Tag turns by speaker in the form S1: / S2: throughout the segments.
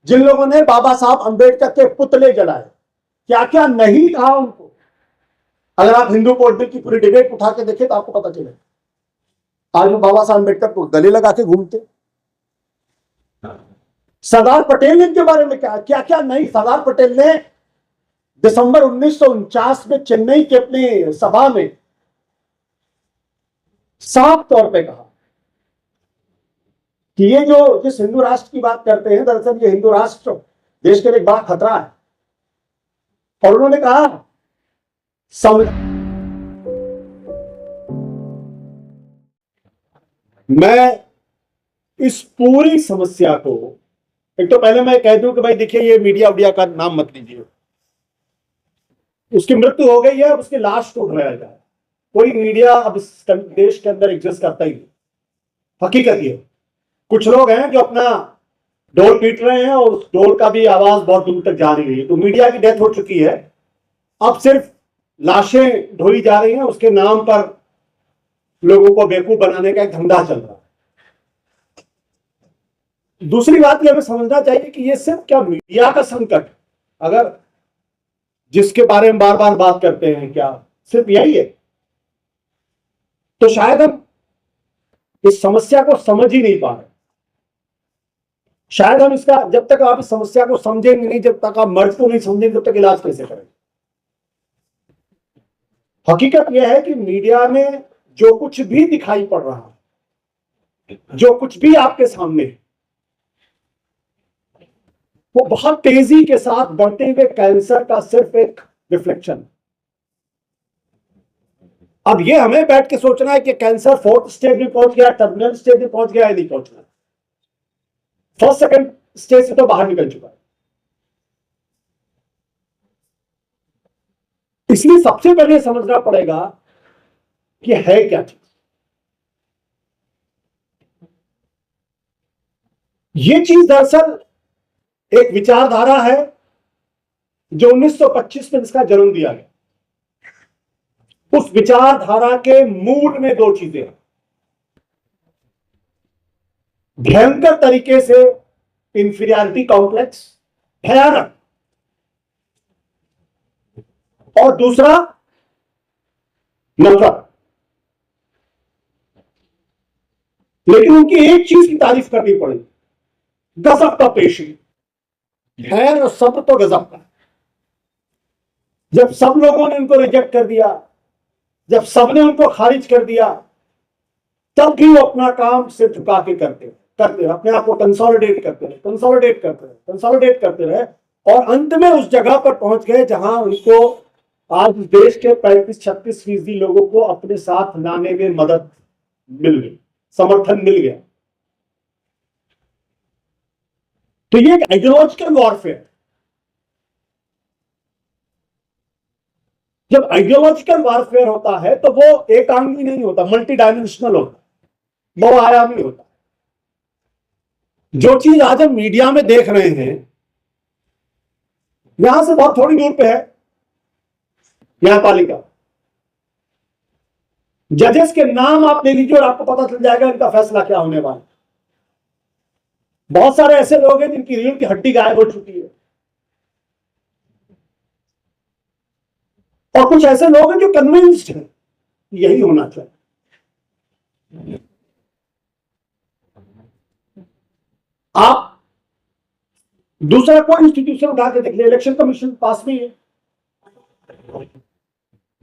S1: जिन लोगों ने बाबा साहब अंबेडकर के पुतले जलाए, क्या क्या नहीं कहा उनको। अगर आप हिंदू पॉलिटिक्स की पूरी डिबेट उठा के देखें तो आपको पता चलेगा। आज वो बाबा साहब अंबेडकर को गले लगा के घूमते। सरदार पटेल ने इनके बारे में क्या क्या क्या नहीं। सरदार पटेल ने दिसंबर 1949 में चेन्नई के अपनी सभा में साफ तौर पे कहा कि ये जो जिस हिंदू राष्ट्र की बात करते हैं, दरअसल ये हिंदू राष्ट्र देश के लिए एक बड़ा खतरा है। और उन्होंने कहा मैं इस पूरी समस्या को, एक तो पहले मैं कह दूं कि भाई देखिए ये मीडिया उडिया का नाम मत लीजिए। उसकी मृत्यु हो गई है, अब उसकी लाश को उठाया जाए। कोई मीडिया अब इस देश के अंदर एग्जिस्ट करता ही नहीं। हकीकत ये, कुछ लोग हैं जो अपना ढोल पीट रहे हैं और उस ढोल का भी आवाज बहुत दूर तक जा रही है। तो मीडिया की डेथ हो चुकी है, अब सिर्फ लाशें ढोई जा रही हैं, उसके नाम पर लोगों को बेवकूफ बनाने का एक धंधा चल रहा है। दूसरी बात यह हमें समझना चाहिए कि यह सिर्फ क्या मीडिया का संकट, अगर जिसके बारे में बार बार बात करते हैं, क्या सिर्फ यही है, तो शायद हम इस समस्या को समझ ही नहीं पा रहे। शायद हम इसका, जब तक आप इस समस्या को समझेंगे नहीं, जब तक आप मर्ज को नहीं समझेंगे, तब तक इलाज कैसे करेंगे। हकीकत यह है कि मीडिया में जो कुछ भी दिखाई पड़ रहा है, जो कुछ भी आपके सामने है, वो बहुत तेजी के साथ बढ़ते हुए कैंसर का सिर्फ एक रिफ्लेक्शन। अब ये हमें बैठ के सोचना है कि कैंसर 4th स्टेज में पहुंच गया, टर्मिनल स्टेज में पहुंच गया, या नहीं पहुंचना। 1st 2nd स्टेज से तो बाहर निकल चुका है। इसलिए सबसे पहले समझना पड़ेगा कि है क्या चीज। ये चीज दरअसल एक विचारधारा है जो 1925 में इसका जन्म दिया गया। उस विचारधारा के मूल में दो चीजें हैं। भयंकर तरीके से इंफीरियरिटी कॉम्प्लेक्स, भयानक, और दूसरा नफरत। लेकिन उनकी एक चीज की तारीफ करनी पड़ेगी, गजब का पेशी है और सब्र तो गजब का। जब सब लोगों ने उनको रिजेक्ट कर दिया, जब सबने उनको खारिज कर दिया, तब भी वो अपना काम सिर झुका के करते अपने आप को कंसोलिडेट करते रहे और अंत में उस जगह पर पहुंच गए जहां उनको आज देश के 35-36% लोगों को अपने साथ लाने में मदद मिल गई, समर्थन मिल गया। तो ये एक आइडियोलॉजिकल वॉरफेयर। जब आइडियोलॉजिकल वॉरफेयर होता है तो वो एकांगी नहीं होता, मल्टी डायमेंशनल होता, बहुआयामी होता। जो चीज आज हम मीडिया में देख रहे हैं, यहां से बहुत थोड़ी दूर पे है न्यायपालिका। जजेस के नाम आप ले लीजिए और आपको पता चल जाएगा इनका फैसला क्या होने वाला। बहुत सारे ऐसे लोग हैं जिनकी रीढ़ की हड्डी गायब हो चुकी है, और कुछ ऐसे लोग हैं जो कन्विंस्ड हैं यही होना चाहिए। आप दूसरा कोई इंस्टीट्यूशन उठा के देख लिया, इलेक्शन कमीशन पास में है।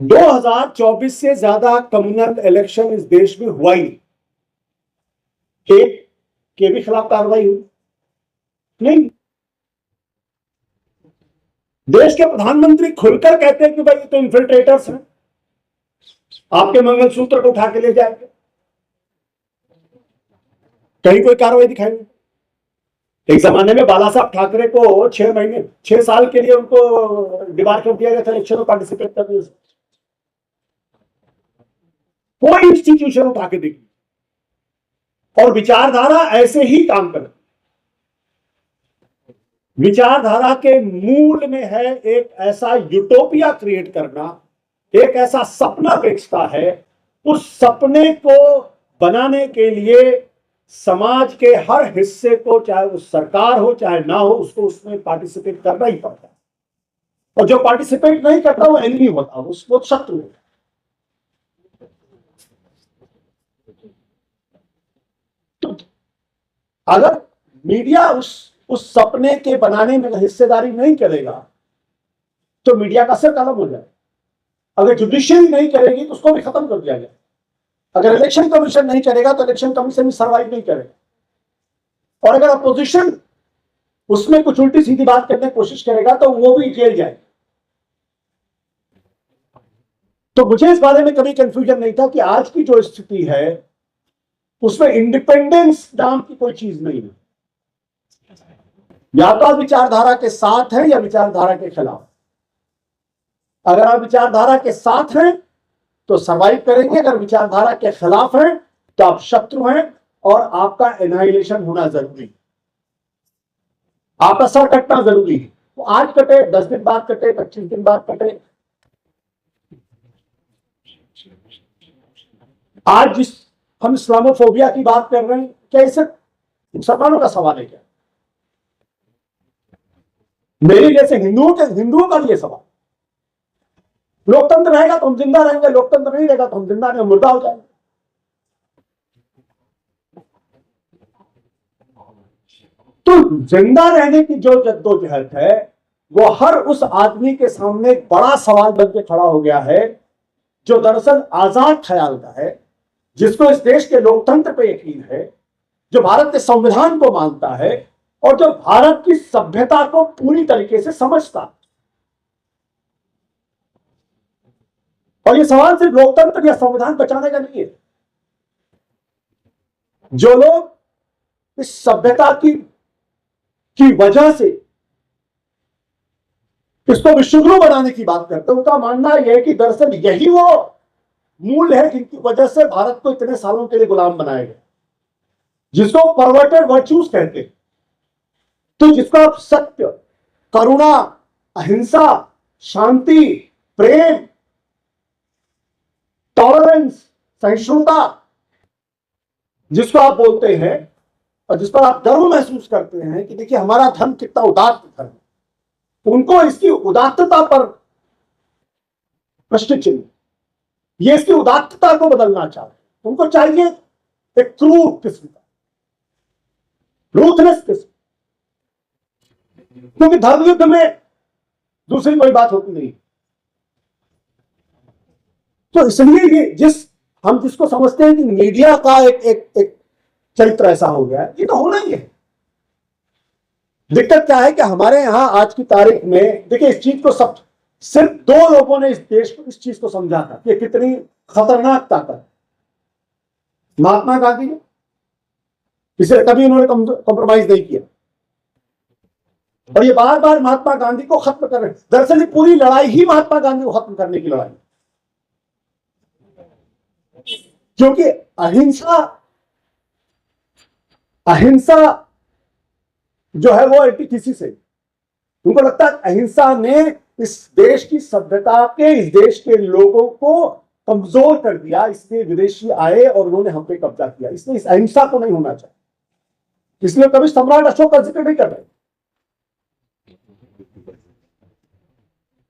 S1: 2024 से ज्यादा कम्युनल इलेक्शन इस देश में हुआ ही नहीं। एक के भी खिलाफ कार्रवाई हुई नहीं। देश के प्रधानमंत्री खुलकर कहते हैं कि भाई ये तो इन्फिल्ट्रेटर्स हैं, आपके मंगलसूत्र को उठा के ले जाएंगे। कहीं कोई कार्रवाई दिखाई नहीं। एक जमाने में बाला साहब ठाकरे को 6 साल के लिए उनको डिबार कर दिया गया था इलेक्शन में पार्टिसिपेट करने से। कोई इंस्टीट्यूशन उठा के देखिए, और विचारधारा ऐसे ही काम करती। विचारधारा के मूल में है एक ऐसा यूटोपिया क्रिएट करना, एक ऐसा सपना बेचता है। उस सपने को बनाने के लिए समाज के हर हिस्से को, चाहे वो सरकार हो चाहे ना हो, उसको उसमें पार्टिसिपेट करना ही पड़ता है। और जो पार्टिसिपेट नहीं करता वो एनिमी होता है, वो शत्रु होता है। तो अगर मीडिया उस सपने के बनाने में हिस्सेदारी नहीं करेगा तो मीडिया का असर खत्म हो जाएगा। अगर जुडिशरी नहीं करेगी तो उसको भी खत्म कर दिया जाए। अगर इलेक्शन कमीशन नहीं करेगा तो इलेक्शन कमीशन भी सर्वाइव नहीं करेगा। और अगर अपोजिशन उसमें कुछ उल्टी सीधी बात करने की कोशिश करेगा तो वो भी जेल जाएगा। तो मुझे इस बारे में कभी कंफ्यूजन नहीं था कि आज की जो स्थिति है उसमें इंडिपेंडेंस नाम की कोई चीज नहीं है। या तो आप विचारधारा के साथ हैं या विचारधारा के खिलाफ। अगर आप विचारधारा के साथ हैं तो सर्वाइव करेंगे, अगर विचारधारा के खिलाफ हैं तो आप शत्रु हैं और आपका एनाइलेशन होना जरूरी है, आपका सर कटना जरूरी है। तो आज कटे, 10 दिन बाद कटे, 25 दिन बाद कटे। आज जिस हम इस्लामोफोबिया की बात कर रहे हैं, क्या इसे मुसलमानों का सवाल है क्या? मेरे जैसे हिंदुओं का भी ये सवाल। लोकतंत्र रहेगा तो हम जिंदा रहेंगे, लोकतंत्र नहीं रहेगा तो हम जिंदा नहीं, मुर्दा हो जाएंगे। तो जिंदा रहने की जो जद्दोजहद है वो हर उस आदमी के सामने एक बड़ा सवाल बनकर खड़ा हो गया है जो दरअसल आजाद ख्याल का है, जिसको इस देश के लोकतंत्र पे यकीन है, जो भारत के संविधान को मानता है और जो भारत की सभ्यता को पूरी तरीके से समझता है। और ये सवाल सिर्फ लोकतंत्र या संविधान बचाने का नहीं है। जो लोग इस सभ्यता की वजह से इसको विश्वगुरु बनाने की बात करते हैं, उनका मानना यह है कि दरअसल यही वो मूल है जिनकी वजह से भारत को इतने सालों के लिए गुलाम बनाया गया, जिसको परवर्टेड वर्च्यूज कहते हैं। तो जिसको आप सत्य, करुणा, अहिंसा, शांति, प्रेम, टॉलरेंस, सहिष्णुता जिसको आप बोलते हैं और जिस पर आप गर्व महसूस करते हैं कि देखिए हमारा धर्म कितना उदात्त धर्म, उनको इसकी उदात्तता पर प्रश्न चिन्ह, ये इसकी उदात्तता को बदलना चाहते हैं। उनको चाहिए एक क्रूर किस्म का, रूथलेस किस्म, क्योंकि धर्म युद्ध में दूसरी कोई बात होती नहीं। तो इसलिए ये हम जिसको समझते हैं कि मीडिया का एक चरित्र ऐसा हो गया, ये तो होना ही है। दिक्कत क्या है कि हमारे यहां आज की तारीख में देखिए इस चीज को सिर्फ 2 लोगों ने इस देश को इस चीज को समझा था कि कितनी खतरनाक ताकत है। महात्मा गांधी ने, इसे कभी उन्होंने कॉम्प्रोमाइज नहीं किया और ये बार बार महात्मा गांधी को खत्म कर रहे हैं। दरअसल ये पूरी लड़ाई ही महात्मा गांधी को खत्म करने की लड़ाई, क्योंकि अहिंसा जो है वो एंटीथेसिस किसी से, उनको लगता है अहिंसा ने इस देश की सभ्यता के, इस देश के लोगों को कमजोर कर दिया, इसलिए विदेशी आए और उन्होंने हम पे कब्जा किया, इसलिए इस अहिंसा को नहीं होना चाहिए। इसलिए कभी सम्राट अशोक का जिक्र नहीं कर रहे।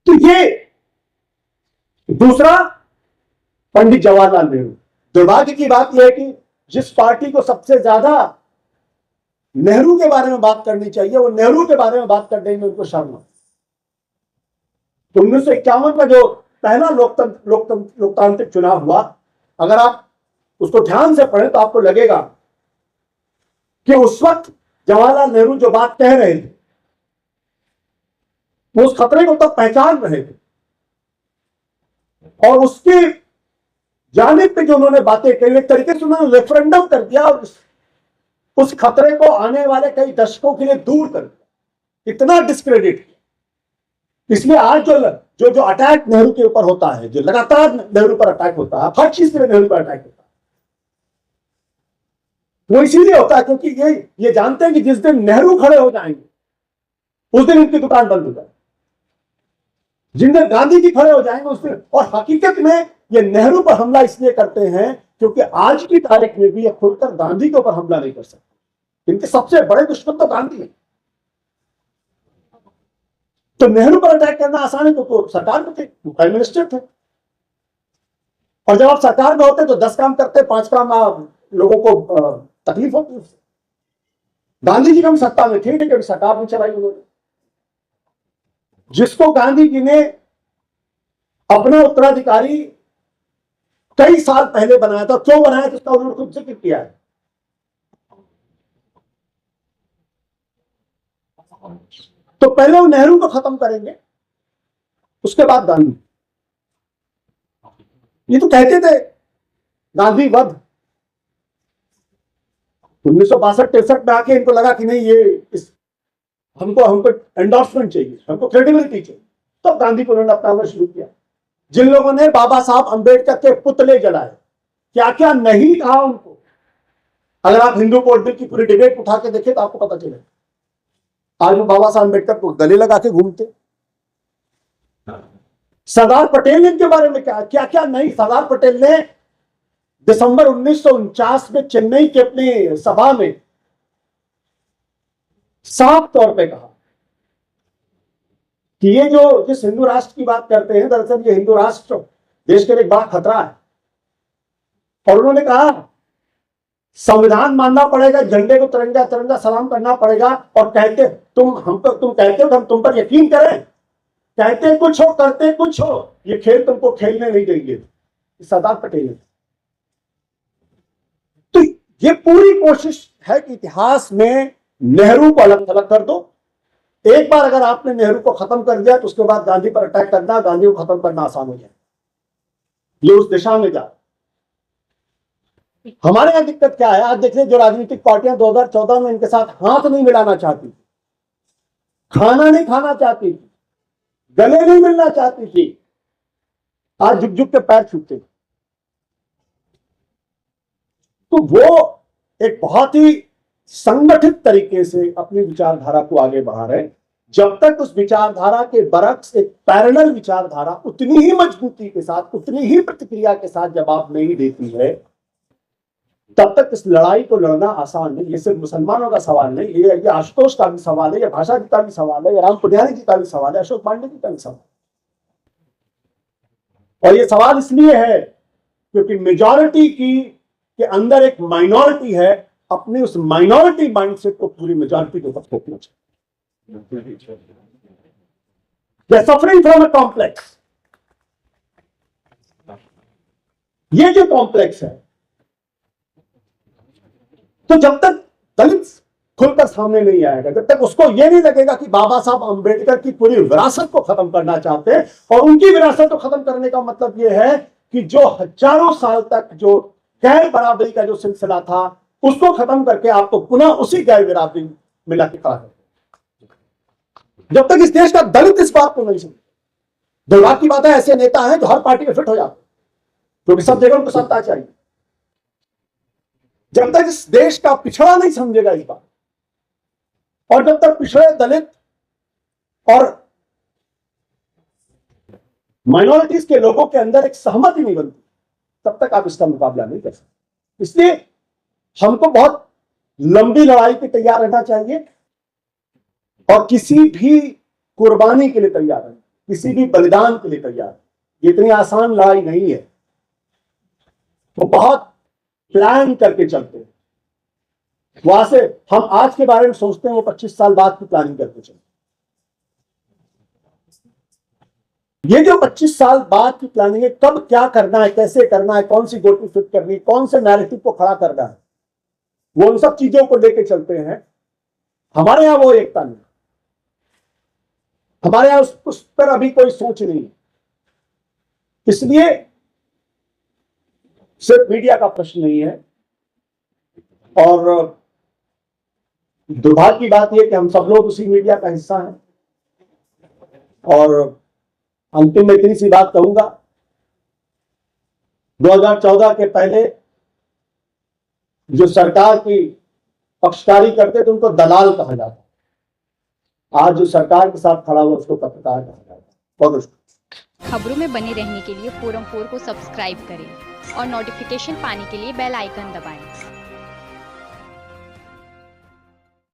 S1: तो ये दूसरा, पंडित जवाहरलाल नेहरू। दुर्भाग्य की बात यह है कि जिस पार्टी को सबसे ज्यादा नेहरू के बारे में बात करनी चाहिए वो नेहरू के बारे में बात करने में उनको शर्म है। 1951 का जो पहला लोकतांत्रिक चुनाव हुआ, अगर आप उसको ध्यान से पढ़ें तो आपको लगेगा कि उस वक्त जवाहरलाल नेहरू जो बात कह रहे थे वो उस खतरे को तब पहचान रहे थे और उसके जानिब पे जो उन्होंने बातें कही, एक तरीके से उन्होंने रेफरेंडम कर दिया और उस खतरे को आने वाले कई दशकों के लिए दूर कर दिया, इतना डिस्क्रेडिट किया। इसलिए आज जो अटैक नेहरू के ऊपर होता है, जो लगातार नेहरू पर अटैक होता है, हर चीज के लिए नेहरू पर अटैक होता है, वो इसीलिए होता है क्योंकि ये जानते हैं कि जिस दिन नेहरू खड़े हो जाएंगे उस दिन इनकी दुकान बंद हो जाएगी, जिन दिन गांधी जी खड़े हो जाएंगे उस दिन। और हकीकत में ये नेहरू पर हमला इसलिए करते हैं क्योंकि आज की तारीख में भी ये खुलकर गांधी के ऊपर हमला नहीं कर सकते। इनके सबसे बड़े दुश्मन तो गांधी है। तो नेहरू पर अटैक करना आसान है, तो सरकार में थे, प्राइम मिनिस्टर थे, और जब आप सरकार में होते तो 10 काम करते, 5 काम लोगों को तकलीफ होती है। गांधी जी हम सत्ता में थे, लेकिन सरकार नहीं चलाई उन्होंने। जिसको गांधी जी ने अपना उत्तराधिकारी कई साल पहले बनाया था, क्यों बनाया था उसका उन्होंने खुद जिक्र किया है। तो पहले वो नेहरू को खत्म करेंगे, उसके बाद गांधी। ये तो कहते थे गांधी वध। 1962-63 में आके इनको लगा कि नहीं, ये हमको एंडोर्समेंट चाहिए, हमको क्रेडिबिलिटी चाहिए, तो गांधी को उन्होंने अपनाना शुरू किया। जिन लोगों ने बाबा साहब अंबेडकर के पुतले जलाए, क्या क्या नहीं कहा उनको। अगर आप हिंदू कोड बिल की पूरी डिबेट उठा के देखें तो आपको पता चलेगा। आज वो बाबा साहब अंबेडकर को गले लगा के घूमते। सरदार पटेल ने इनके बारे में क्या क्या नहीं। सरदार पटेल ने दिसंबर 1949 में चेन्नई के अपनी सभा में साफ तौर पे कहा कि ये जो जिस हिंदू राष्ट्र की बात करते हैं, दरअसल ये हिंदू राष्ट्र देश के लिए बड़ा खतरा है। और उन्होंने कहा संविधान मानना पड़ेगा, झंडे को तिरंगा तिरंगा सलाम करना पड़ेगा, और कहते तुम कहते हो हम तुम पर यकीन करें, कहते कुछ हो करते कुछ हो, ये खेल तुमको खेलने नहीं देंगे। सरदार पटेल ने। तो ये पूरी कोशिश है कि इतिहास में नेहरू को अलग थलग कर दो। एक बार अगर आपने नेहरू को खत्म कर दिया तो उसके बाद गांधी पर अटैक करना, गांधी को खत्म करना आसान हो जाए। ये उस दिशा में जा। हमारे यहां दिक्कत क्या है, आज देख रहे जो राजनीतिक पार्टियां 2014 में इनके साथ हाथ नहीं मिलाना चाहती थी, खाना नहीं खाना चाहती थी, गले नहीं मिलना चाहती थी, आज झुक झुक के पैर छूटते। तो वो एक बहुत ही संगठित तरीके से अपनी विचारधारा को आगे बढ़ा रहे। जब तक उस विचारधारा के बरक्स एक पैरेलल विचारधारा उतनी ही मजबूती के साथ, उतनी ही प्रतिक्रिया के साथ जवाब नहीं देती है, तब तक इस लड़ाई को लड़ना आसान नहीं। ये सिर्फ मुसलमानों का सवाल नहीं, ये आशुतोष का भी सवाल है, ये भाषा जी का भी सवाल है, ये राम पुनियारी जी का भी सवाल है, अशोक पांडे जी का भी सवाल। और ये सवाल इसलिए है क्योंकि मेजॉरिटी के अंदर एक माइनॉरिटी है। अपनी उस माइनॉरिटी माइंडसेट को पूरी मेजॉरिटी के ऊपर थोपना चाहिए। Suffering from a complex. ये जो कॉम्प्लेक्स है, तो जब तक दलित खुलकर सामने नहीं आएगा, जब तक उसको यह नहीं लगेगा कि बाबा साहब अंबेडकर की पूरी विरासत को खत्म करना चाहते हैं, और उनकी विरासत को खत्म करने का मतलब यह है कि जो हजारों साल तक जो गैर बराबरी का जो सिलसिला था, उसको खत्म करके आपको पुनः उसी गैर बराबरी में लाके खड़ा है। जब तक इस देश का दलित इस बात को नहीं समझे। दुर्भाग्य की बात है, ऐसे नेता हैं जो हर पार्टी में फिट हो जाते, क्योंकि सब जगह उनको सत्ता चाहिए। जब तक इस देश का पिछड़ा नहीं समझेगा इस बात, और जब तक पिछड़े दलित और माइनॉरिटीज के लोगों के अंदर एक सहमति नहीं बनती, तब तक आप इसका मुकाबला नहीं कर सकते। इसलिए हमको बहुत लंबी लड़ाई पे तैयार रहना चाहिए, और किसी भी कुर्बानी के लिए तैयार है, किसी भी बलिदान के लिए तैयार है। ये इतनी आसान लड़ाई नहीं है, वो बहुत प्लान करके चलते हैं। वहां से हम आज के बारे में सोचते हैं, वो 25 साल बाद की प्लानिंग करके चलते हैं। ये जो 25 साल बाद की प्लानिंग है, कब क्या करना है, कैसे करना है, कौन सी गोटी फिट करनी है, कौन से नैरेटिव को खड़ा करना है, वो उन सब चीजों को लेके चलते हैं। हमारे यहां वो एकता नहीं, हमारे यहां उस पर अभी कोई सोच नहीं। इसलिए सिर्फ मीडिया का प्रश्न नहीं है, और दुर्भाग्य की बात यह कि हम सब लोग उसी मीडिया का हिस्सा हैं। और अंतिम में इतनी सी बात कहूंगा, 2014 के पहले जो सरकार की पक्षकारी करते थे उनको दलाल कहा जाता, आज जो सरकार के साथ खड़ा हुआ उसको पत्रकार कहा जाता। बहुत
S2: खबरों में बने रहने के लिए फोरम 4 को सब्सक्राइब करें और नोटिफिकेशन पाने के लिए बेल आइकन दबाएं।